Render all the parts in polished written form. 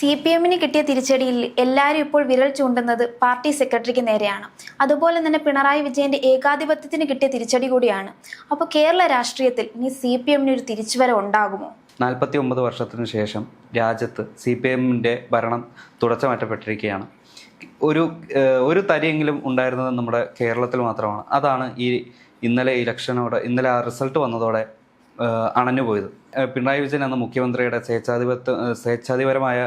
CPM-ന് കിട്ടിയ തിരിച്ചടിയിൽ എല്ലാവരും ഇപ്പോൾ വിരൽ ചൂണ്ടുന്നത് പാർട്ടി സെക്രട്ടറിക്ക് നേരെയാണ്. അതുപോലെ തന്നെ പിണറായി വിജയന്റെ ഏകാധിപത്യത്തിന് കിട്ടിയ തിരിച്ചടി കൂടിയാണ്. അപ്പോൾ കേരള രാഷ്ട്രീയത്തിൽ ഇനി CPM-ന് ഒരു തിരിച്ചുവരവ് ഉണ്ടാകുമോ? 49 വർഷത്തിനു ശേഷം രാജ്യത്ത് CPM-ന്റെ ഭരണം തുടച്ചു മാറ്റപ്പെട്ടിരിക്കുകയാണ്. ഒരു തരിയെങ്കിലും ഉണ്ടായിരുന്നത് നമ്മുടെ കേരളത്തിൽ മാത്രമാണ്. അതാണ് ഇന്നലെ ആ റിസൾട്ട് വന്നതോടെ അണഞ്ഞുപോയത്. പിണറായി വിജയൻ എന്ന മുഖ്യമന്ത്രിയുടെ സ്വേച്ഛാധിപരമായ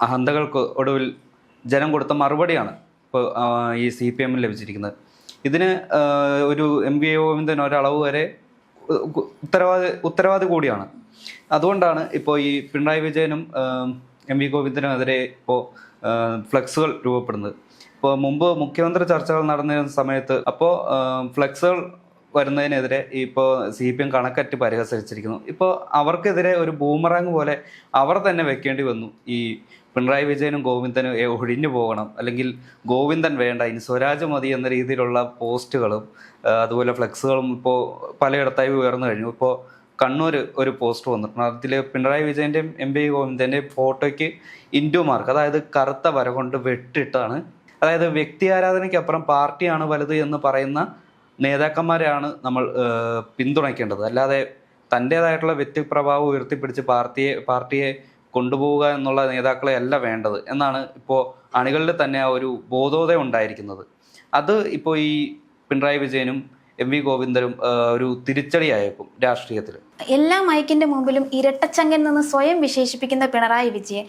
അഹന്തകൾക്ക് ഒടുവിൽ ജനം കൊടുത്ത മറുപടിയാണ് ഇപ്പോൾ ഈ CPM-ന് ലഭിച്ചിരിക്കുന്നത്. ഇതിന് ഒരു MV ഗോവിന്ദൻ ഒരളവ് വരെ ഉത്തരവാദി കൂടിയാണ്. അതുകൊണ്ടാണ് ഇപ്പോൾ ഈ പിണറായി വിജയനും MV ഗോവിന്ദനുമെതിരെ ഇപ്പോൾ ഫ്ലെക്സുകൾ രൂപപ്പെടുന്നത്. ഇപ്പോൾ മുമ്പ് മുഖ്യമന്ത്രി ചർച്ചകൾ നടന്നിരുന്ന സമയത്ത് അപ്പോൾ ഫ്ലെക്സുകൾ വരുന്നതിനെതിരെ ഇപ്പോൾ CPM കണക്കറ്റ് പരിഹസിച്ചിരിക്കുന്നു. ഇപ്പോൾ അവർക്കെതിരെ ഒരു ബൂമറാങ് പോലെ അവർ തന്നെ വെക്കേണ്ടി വന്നു. ഈ പിണറായി വിജയനും ഗോവിന്ദനും ഒഴിഞ്ഞു പോകണം, അല്ലെങ്കിൽ ഗോവിന്ദൻ വേണ്ട, ഇനി സ്വരാജ് മതി എന്ന രീതിയിലുള്ള പോസ്റ്റുകളും അതുപോലെ ഫ്ലെക്സുകളും ഇപ്പോൾ പലയിടത്തായി ഉയർന്നു കഴിഞ്ഞു. ഇപ്പോൾ കണ്ണൂർ ഒരു പോസ്റ്റ് വന്നിട്ടുണ്ട്. അതിൽ പിണറായി വിജയൻ്റെയും MV ഗോവിന്ദൻ്റെയും ഫോട്ടോയ്ക്ക് ഇൻഡു മാർക്ക്, അതായത് കറുത്ത വര കൊണ്ട് വെട്ടിട്ടാണ്, അതായത് വ്യക്തി ആരാധനയ്ക്കപ്പുറം പാർട്ടിയാണ് വലുത് എന്ന് പറയുന്ന നേതാക്കന്മാരെയാണ് നമ്മൾ പിന്തുണയ്ക്കേണ്ടത്. അല്ലാതെ തൻ്റേതായിട്ടുള്ള വ്യക്തിപ്രഭാവം ഉയർത്തിപ്പിടിച്ച് പാർട്ടിയെ കൊണ്ടുപോവുക എന്നുള്ള നേതാക്കളെ അല്ല വേണ്ടത് എന്നാണ് ഇപ്പോൾ അണികളിൽ തന്നെ ആ ഒരു ബോധോദയം ഉണ്ടായിരിക്കുന്നത്. അത് ഇപ്പോൾ ഈ പിണറായി വിജയനും MV ഗോവിന്ദനും ഒരു തിരിച്ചടിയായേക്കും രാഷ്ട്രീയത്തിൽ. എല്ലാ മൈക്കിന്റെ മുമ്പിലും ഇരട്ടച്ചങ്കൻ നിന്ന് സ്വയം വിശേഷിപ്പിക്കുന്ന പിണറായി വിജയൻ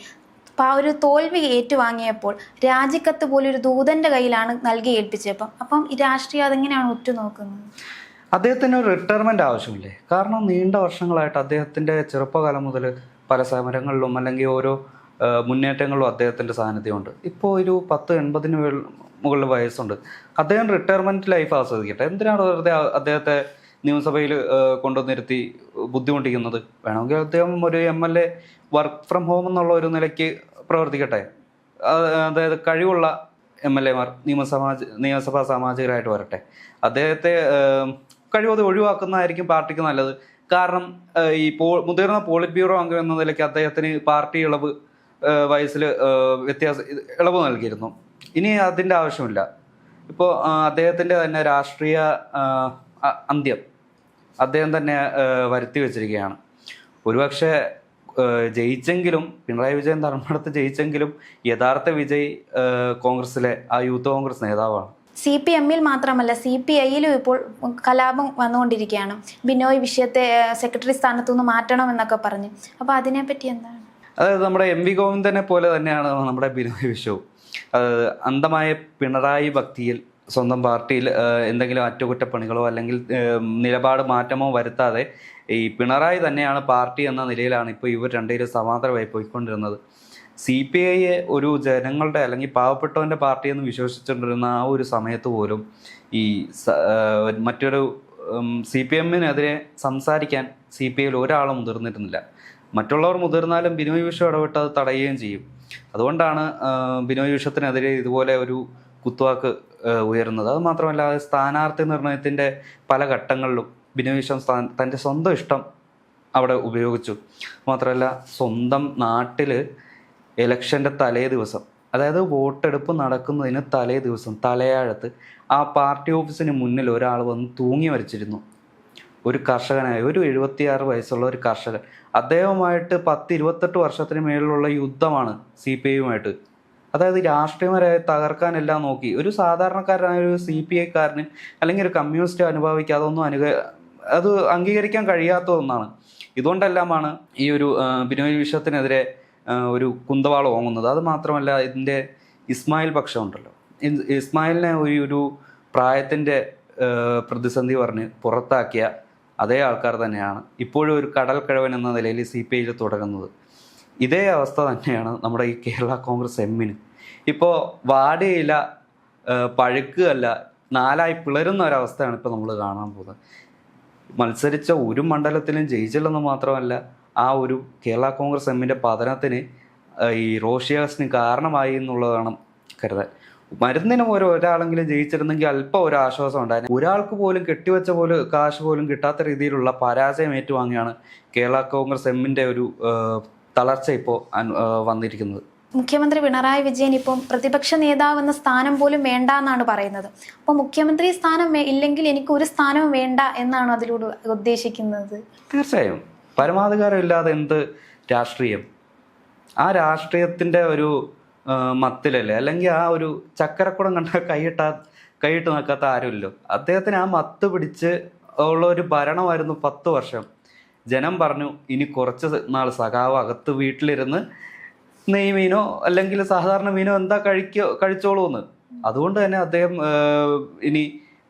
ഒരു തോൽവി ഏറ്റുവാങ്ങിയപ്പോൾ രാജിക്കത്ത് പോലും ഒരു ദൂതന്റെ കയ്യിലാണ് നൽകി ഏൽപ്പിച്ചപ്പം. അപ്പം ഈ രാഷ്ട്രീയം അതെങ്ങനെയാണ് ഉറ്റുനോക്കുന്നത്? അദ്ദേഹത്തിന് ഒരു റിട്ടയർമെന്റ് ആവശ്യമില്ലേ? കാരണം നീണ്ട വർഷങ്ങളായിട്ട് അദ്ദേഹത്തിന്റെ ചെറുപ്പകാലം മുതൽ പല സമരങ്ങളിലും അല്ലെങ്കിൽ ഓരോ മുന്നേറ്റങ്ങളിലും അദ്ദേഹത്തിന്റെ സാന്നിധ്യമുണ്ട്. ഇപ്പോൾ ഒരു 10-80 മുകളിൽ വയസ്സുണ്ട്. അദ്ദേഹം റിട്ടയർമെന്റ് ലൈഫ് ആസ്വദിക്കട്ടെ. എന്തിനാണ് വെറുതെ അദ്ദേഹത്തെ നിയമസഭയിൽ കൊണ്ടുവന്നിരുത്തി ബുദ്ധിമുട്ടിക്കുന്നത്? വേണമെങ്കിൽ അദ്ദേഹം ഒരു MLA വർക്ക് ഫ്രം ഹോം എന്നുള്ള ഒരു പ്രവർത്തിക്കട്ടെ. അതായത് കഴിവുള്ള MLA-മാർ നിയമസഭാ സാമാജികരായിട്ട് വരട്ടെ. അദ്ദേഹത്തെ കഴിവത് ഒഴിവാക്കുന്നതായിരിക്കും പാർട്ടിക്ക് നല്ലത്. കാരണം ഈ മുതിർന്ന പോളിറ്റ് ബ്യൂറോ അംഗം എന്ന നിലയ്ക്ക് അദ്ദേഹത്തിന് പാർട്ടി വയസ്സിൽ ഇളവ് നൽകിയിരുന്നു. ഇനി അതിൻ്റെ ആവശ്യമില്ല. ഇപ്പോൾ അദ്ദേഹത്തിൻ്റെ തന്നെ രാഷ്ട്രീയ അന്ത്യം അദ്ദേഹം തന്നെ വരുത്തി വെച്ചിരിക്കുകയാണ്. ഒരുപക്ഷെ ജയിച്ചെങ്കിലും, പിണറായി വിജയൻ ധർമ്മടത്ത് ജയിച്ചെങ്കിലും യഥാർത്ഥ വിജയ് കോൺഗ്രസിലെ ആ യൂത്ത് കോൺഗ്രസ് നേതാവാണ്. CPM-ൽ മാത്രമല്ല CPI-ലും ഇപ്പോൾ കലാപം വന്നുകൊണ്ടിരിക്കുകയാണ്. ബിനോയ് വിഷയത്തെ സെക്രട്ടറി സ്ഥാനത്തു നിന്ന് മാറ്റണം എന്നൊക്കെ പറഞ്ഞു. അപ്പോൾ അതിനെപ്പറ്റി എന്താണ്? അതായത് നമ്മുടെ MV ഗോവിന്ദനെ പോലെ തന്നെയാണ് നമ്മുടെ ബിനോയ് വിശ്വവും. അന്ധമായ പിണറായി ഭക്തിയിൽ സ്വന്തം പാർട്ടിയിൽ എന്തെങ്കിലും അറ്റകുറ്റപ്പണികളോ അല്ലെങ്കിൽ നിലപാട് മാറ്റമോ വരുത്താതെ ഈ പിണറായി തന്നെയാണ് പാർട്ടി എന്ന നിലയിലാണ് ഇപ്പോൾ ഇവർ രണ്ടുപേരും സമാന്തരമായി പോയിക്കൊണ്ടിരുന്നത്. CPI ഒരു ജനങ്ങളുടെ അല്ലെങ്കിൽ പാവപ്പെട്ടവൻ്റെ പാർട്ടി എന്ന് വിശ്വസിച്ചുകൊണ്ടിരുന്ന ആ ഒരു സമയത്ത് പോലും ഈ മറ്റൊരു CPM-നെതിരെ സംസാരിക്കാൻ CPI-യിൽ ഒരാളും മുതിർന്നിരുന്നില്ല. മറ്റുള്ളവർ മുതിർന്നാലും ബിനോയ് വിശ്വം ഇടപെട്ട് അത് തടയുകയും ചെയ്യും. അതുകൊണ്ടാണ് ബിനോയ് വിശ്വത്തിനെതിരെ ഇതുപോലെ ഒരു കുത്തുവാക്ക് ഉയരുന്നത്. അത് മാത്രമല്ല, സ്ഥാനാർത്ഥി നിർണയത്തിൻ്റെ പല ഘട്ടങ്ങളിലും ബിനോയ് വിശ്വം തൻ്റെ സ്വന്തം ഇഷ്ടം അവിടെ ഉപയോഗിച്ചു. മാത്രമല്ല, സ്വന്തം നാട്ടിൽ ഇലക്ഷൻ്റെ തലേ ദിവസം, അതായത് വോട്ടെടുപ്പ് നടക്കുന്നതിന് തലേ ദിവസം തലയാഴത്ത് ആ പാർട്ടി ഓഫീസിന് മുന്നിൽ ഒരാൾ വന്ന് തൂങ്ങി മരിച്ചിരുന്നു. ഒരു കർഷകനായ ഒരു 76 വയസ്സുള്ള ഒരു കർഷകൻ. അദ്ദേഹവുമായിട്ട് 10-28 വർഷത്തിന് മേളിലുള്ള യുദ്ധമാണ് CPI-യുമായിട്ട്. അതായത് രാഷ്ട്രീയപരമായി തകർക്കാനെല്ലാം നോക്കി. ഒരു സാധാരണക്കാരനായ ഒരു CPI-കാരന് അല്ലെങ്കിൽ ഒരു കമ്മ്യൂണിസ്റ്റ് അനുഭവിക്കാതെ ഒന്നും അത് അംഗീകരിക്കാൻ കഴിയാത്ത ഒന്നാണ്. ഇതുകൊണ്ടെല്ലാമാണ് ഈ ഒരു ബിനോയ് വിശ്വത്തിനെതിരെ ഒരു കുന്തവാൾ ഓങ്ങുന്നത്. അത് മാത്രമല്ല, ഇതിൻ്റെ ഇസ്മായിൽ പക്ഷമുണ്ടല്ലോ, ഇസ്മായിലിനെ ഒരു പ്രായത്തിൻ്റെ പ്രതിസന്ധി പറഞ്ഞ് പുറത്താക്കിയ അതേ ആൾക്കാർ തന്നെയാണ് ഇപ്പോഴും ഒരു കടൽ കിഴവൻ എന്ന നിലയിൽ CPI-യിൽ തുടരുന്നത്. ഇതേ അവസ്ഥ തന്നെയാണ് നമ്മുടെ ഈ കേരള കോൺഗ്രസ് എമ്മിന്. ഇപ്പോൾ വാടിയില പഴുക്കുകയല്ല, 4ആയി പിളരുന്ന ഒരവസ്ഥയാണ് ഇപ്പോൾ നമ്മൾ കാണാൻ പോകുന്നത്. മത്സരിച്ച ഒരു മണ്ഡലത്തിലും ജയിച്ചില്ലെന്ന് മാത്രമല്ല, ആ ഒരു കേരള കോൺഗ്രസ് എമ്മിൻ്റെ പതനത്തിന് ഈ റോഷിയാസിന് കാരണമായി എന്നുള്ളതാണ് കരുതാൻ. മരുന്നിന് ഒരാളെങ്കിലും ജയിച്ചിരുന്നെങ്കിൽ അല്പം ഒരു ആശ്വാസം ഉണ്ടായിരുന്നു. ഒരാൾക്ക് പോലും കെട്ടിവെച്ച കാശ് പോലും കിട്ടാത്ത രീതിയിലുള്ള പരാജയം ഏറ്റുവാങ്ങിയാണ് കേരള കോൺഗ്രസ് എമ്മിൻ്റെ ഒരു തളർച്ച ഇപ്പോൾ വന്നിരിക്കുന്നത്. മുഖ്യമന്ത്രി പിണറായി വിജയൻ ഇപ്പം പ്രതിപക്ഷ നേതാവ് എന്ന സ്ഥാനം പോലും വേണ്ട എന്നാണ് പറയുന്നത്. അപ്പോൾ മുഖ്യമന്ത്രി സ്ഥാനം ഇല്ലെങ്കിൽ എനിക്ക് ഒരു സ്ഥാനവും വേണ്ട എന്നാണ് അതിലൂടെ ഉദ്ദേശിക്കുന്നത്. തീർച്ചയായും പരമാധികാരം ഇല്ലാതെ എന്ത് രാഷ്ട്രീയം? ആ രാഷ്ട്രീയത്തിൻ്റെ ഒരു മത്തിലല്ലേ, അല്ലെങ്കിൽ ആ ഒരു ചക്കരക്കുടം കണ്ട കൈയിട്ട് നിൽക്കാത്ത ആരുമില്ലോ. അദ്ദേഹത്തിന് ആ മത്ത് പിടിച്ച് ഉള്ള ഒരു ഭരണമായിരുന്നു 10 വർഷം. ജനം പറഞ്ഞു ഇനി കുറച്ച് നാൾ സഖാവ് അകത്ത് വീട്ടിലിരുന്ന് നെയ്മീനോ അല്ലെങ്കിൽ സാധാരണ മീനോ എന്താ കഴിച്ചോളൂ എന്ന്. അതുകൊണ്ട് തന്നെ അദ്ദേഹം ഇനി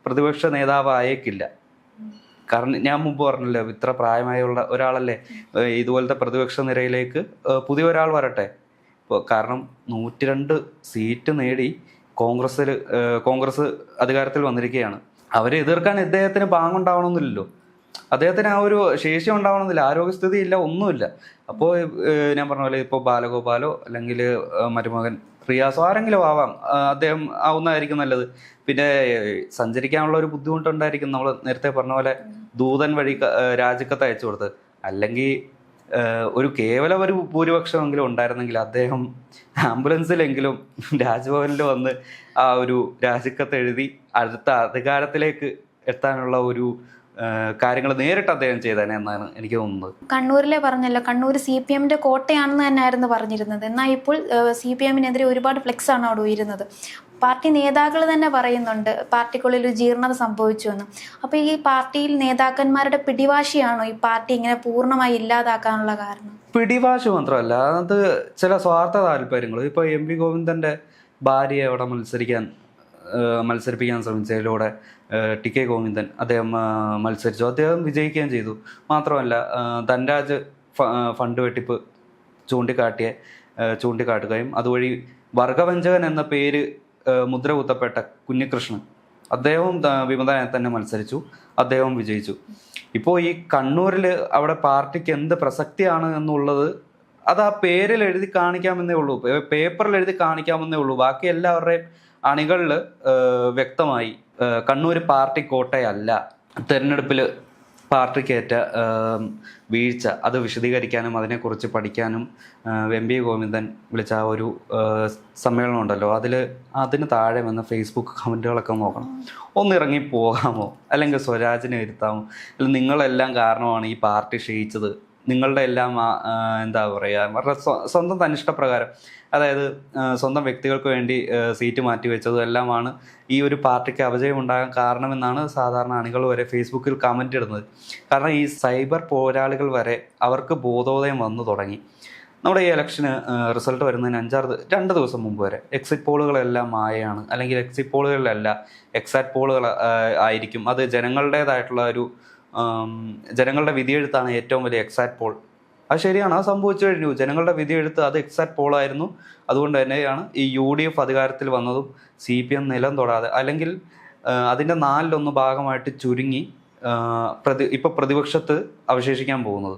പ്രതിപക്ഷ നേതാവ് ആയേക്കില്ല. കാരണം ഞാൻ മുമ്പ് പറഞ്ഞല്ലോ, ഇത്ര പ്രായമായുള്ള ഒരാളല്ലേ ഇതുപോലത്തെ പ്രതിപക്ഷ നിരയിലേക്ക് പുതിയ ഒരാൾ വരട്ടെ. ഇപ്പോൾ കാരണം 102 സീറ്റ് നേടി കോൺഗ്രസ് അധികാരത്തിൽ വന്നിരിക്കുകയാണ്. അവരെ എതിർക്കാൻ ഇദ്ദേഹത്തിന് പാങ്ങുണ്ടാവണമെന്നില്ലല്ലോ, അദ്ദേഹത്തിന് ആ ഒരു ശേഷി ഉണ്ടാവണമെന്നില്ല, ആരോഗ്യസ്ഥിതി ഇല്ല, ഒന്നുമില്ല. അപ്പോൾ ഞാൻ പറഞ്ഞ പോലെ ഇപ്പോൾ ബാലഗോപാലോ അല്ലെങ്കിൽ മരുമകൻ റിയാസോ ആരെങ്കിലും ആവാം, അദ്ദേഹം ആവുന്നതായിരിക്കും നല്ലത്. പിന്നെ സഞ്ചരിക്കാനുള്ള ഒരു ബുദ്ധിമുട്ടുണ്ടായിരിക്കും, നമ്മൾ നേരത്തെ പറഞ്ഞ പോലെ ദൂതൻ വഴി രാജിക്കത്ത് അയച്ചു കൊടുത്ത്. അല്ലെങ്കിൽ കേവലം ഒരു ഭൂരിപക്ഷമെങ്കിലും ഉണ്ടായിരുന്നെങ്കിൽ അദ്ദേഹം ആംബുലൻസിലെങ്കിലും രാജ്ഭവനിൽ വന്ന് ആ ഒരു രാജിക്കത്ത് എഴുതി അടുത്ത അധികാരത്തിലേക്ക് എത്താനുള്ള ഒരു കാര്യങ്ങൾ നേരിട്ട് അദ്ദേഹം ചെയ്തേനെ എന്നാണ് എനിക്ക് തോന്നുന്നത്. കണ്ണൂരിലെ പറഞ്ഞല്ലോ, കണ്ണൂർ CPM കോട്ടയാണെന്ന് തന്നെയായിരുന്നു പറഞ്ഞിരുന്നത്. എന്നാൽ ഇപ്പോൾ CPM-നെതിരെ ഒരുപാട് ഫ്ലെക്സ് ആണ് അവിടെ ഉയരുന്നത്. പാർട്ടി നേതാക്കൾ തന്നെ പറയുന്നുണ്ട് പാർട്ടിക്കുള്ളിൽ ഒരു ജീർണത സംഭവിച്ചു എന്ന്. അപ്പോൾ ഈ പാർട്ടിയിൽ നേതാക്കന്മാരുടെ പിടിവാശിയാണോ ഈ പാർട്ടി ഇങ്ങനെ പൂർണ്ണമായി ഇല്ലാതാക്കാനുള്ള കാരണം? പിടിവാശി മാത്രമല്ല, അത് ചില സ്വാർത്ഥ താല്പര്യങ്ങൾ. ഇപ്പോൾ MP ഗോവിന്ദൻ്റെ ഭാര്യയെ അവിടെ മത്സരിപ്പിക്കാൻ ശ്രമിച്ചതിലൂടെ TK ഗോവിന്ദൻ അദ്ദേഹം മത്സരിച്ചു, അദ്ദേഹം വിജയിക്കുകയും ചെയ്തു. മാത്രമല്ല ധൻരാജ് ഫണ്ട് വെട്ടിപ്പ് ചൂണ്ടിക്കാട്ടുകയും അതുവഴി വർഗവഞ്ചകൻ എന്ന പേര് മുദ്ര കുത്തപ്പെട്ട കുഞ്ഞികൃഷ്ണൻ അദ്ദേഹവും വിമതനായി തന്നെ മത്സരിച്ചു, അദ്ദേഹവും വിജയിച്ചു. ഇപ്പോൾ ഈ കണ്ണൂരിൽ അവിടെ പാർട്ടിക്ക് എന്ത് പ്രസക്തിയാണ് എന്നുള്ളത് അത് ആ പേരിൽ എഴുതി കാണിക്കാമെന്നേ ഉള്ളൂ, പേപ്പറിൽ എഴുതി കാണിക്കാമെന്നേ ഉള്ളൂ. ബാക്കി എല്ലാവരുടെയും അണികളിൽ വ്യക്തമായി കണ്ണൂർ പാർട്ടി കോട്ടയല്ല. തെരഞ്ഞെടുപ്പിൽ പാർട്ടിക്കേറ്റ വീഴ്ച അത് വിശദീകരിക്കാനും അതിനെക്കുറിച്ച് പഠിക്കാനും MP ഗോവിന്ദൻ വിളിച്ച ആ ഒരു സമ്മേളനം ഉണ്ടല്ലോ, അതിന് താഴെ വന്ന ഫേസ്ബുക്ക് കമൻറ്റുകളൊക്കെ നോക്കണം. ഒന്നിറങ്ങി പോകാമോ, അല്ലെങ്കിൽ സ്വരാജിനെ ഇരുത്താമോ, അല്ലെങ്കിൽ നിങ്ങളെല്ലാം കാരണമാണ് ഈ പാർട്ടി ക്ഷയിച്ചത്, നിങ്ങളുടെ എല്ലാം എന്താ പറയുക അവരുടെ സ്വന്തം തനിഷ്ടപ്രകാരം, അതായത് സ്വന്തം വ്യക്തികൾക്ക് വേണ്ടി സീറ്റ് മാറ്റിവെച്ചതും എല്ലാമാണ് ഈ ഒരു പാർട്ടിക്ക് അപജയം ഉണ്ടാകാൻ കാരണമെന്നാണ് സാധാരണ അണികൾ വരെ ഫേസ്ബുക്കിൽ കമൻ്റ് ഇടുന്നത്. കാരണം ഈ സൈബർ പോരാളികൾ വരെ അവർക്ക് ബോധോദയം വന്നു തുടങ്ങി. നമ്മുടെ ഈ ഇലക്ഷന് റിസൾട്ട് വരുന്നതിന് 2 ദിവസം മുമ്പ് വരെ എക്സിറ്റ് പോളുകളെല്ലാം മായയാണ്, അല്ലെങ്കിൽ എക്സിറ്റ് പോളുകളിലല്ല എക്സാക്ട് പോളുകൾ ആയിരിക്കും. അത് ജനങ്ങളുടേതായിട്ടുള്ള ജനങ്ങളുടെ വിധിയെഴുത്താണ് ഏറ്റവും വലിയ എക്സാക്ട് പോൾ. അത് ശരിയാണ്, അത് സംഭവിച്ചു കഴിഞ്ഞു. ജനങ്ങളുടെ വിധിയെഴുത്ത് അത് എക്സാക്ട് പോളായിരുന്നു. അതുകൊണ്ട് തന്നെയാണ് ഈ UDF അധികാരത്തിൽ വന്നതും CPM നിലം തൊടാതെ, അല്ലെങ്കിൽ അതിൻ്റെ 4/1 ഭാഗമായിട്ട് ചുരുങ്ങി ഇപ്പോൾ പ്രതിപക്ഷത്ത് അവശേഷിക്കാൻ പോകുന്നത്.